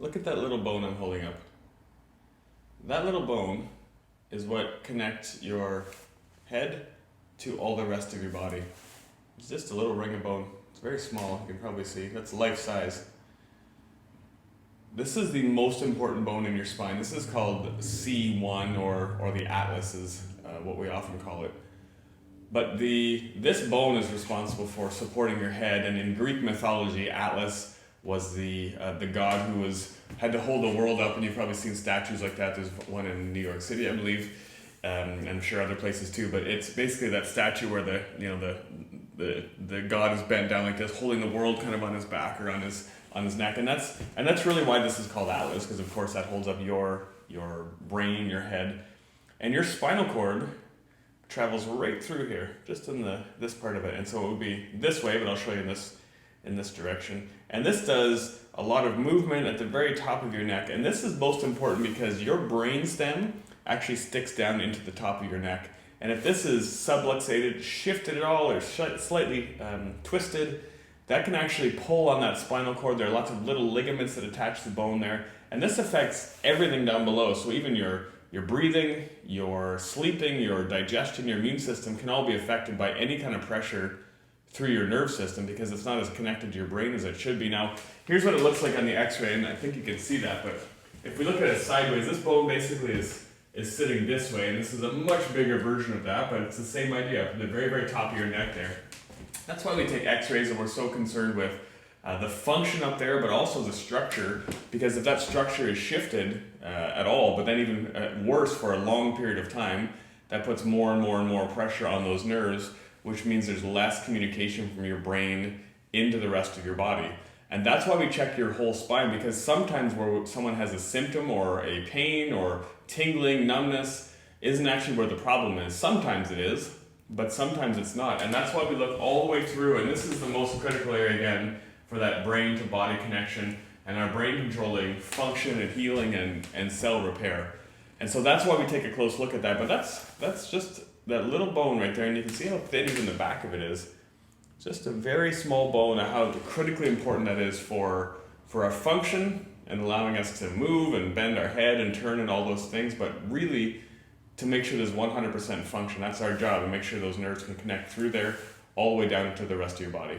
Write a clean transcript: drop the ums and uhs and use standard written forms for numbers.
look at that little bone I'm holding up. That little bone is what connects your head to all the rest of your body. It's just a little ring of bone. It's very small, you can probably see. That's life size. This is the most important bone in your spine. This is called C1 or the atlas is what we often call it. But this bone is responsible for supporting your head, and in Greek mythology, Atlas was the god who had to hold the world up, and you've probably seen statues like that. There's one in New York City, I believe, and I'm sure other places too. But it's basically that statue where the god is bent down like this, holding the world kind of on his back or on his neck, and that's really why this is called Atlas, because of course that holds up your brain, your head, and your spinal cord travels right through here, just in this part of it. And so it would be this way, but I'll show you in this direction. And this does a lot of movement at the very top of your neck. And this is most important because your brain stem actually sticks down into the top of your neck. And if this is subluxated, shifted at all, or slightly twisted, that can actually pull on that spinal cord. There are lots of little ligaments that attach the bone there. And this affects everything down below. So even your breathing, your sleeping, your digestion, your immune system can all be affected by any kind of pressure through your nerve system because it's not as connected to your brain as it should be. Now, here's what it looks like on the x-ray, and I think you can see that, but if we look at it sideways, this bone basically is sitting this way, and this is a much bigger version of that, but it's the same idea, the very, very top of your neck there. That's why we take x-rays, and we're so concerned with the function up there, but also the structure, because if that structure is shifted at all, but then even worse for a long period of time, that puts more and more and more pressure on those nerves, which means there's less communication from your brain into the rest of your body. And that's why we check your whole spine, because sometimes where someone has a symptom or a pain or tingling, numbness, isn't actually where the problem is. Sometimes it is, but sometimes it's not. And that's why we look all the way through, and this is the most critical area again, for that brain to body connection and our brain controlling function and healing and cell repair. And so that's why we take a close look at that. But that's just that little bone right there, and you can see how thin even the back of it is. Just a very small bone, and how critically important that is for our function and allowing us to move and bend our head and turn and all those things, but really to make sure there's 100% function. That's our job, and make sure those nerves can connect through there all the way down into the rest of your body.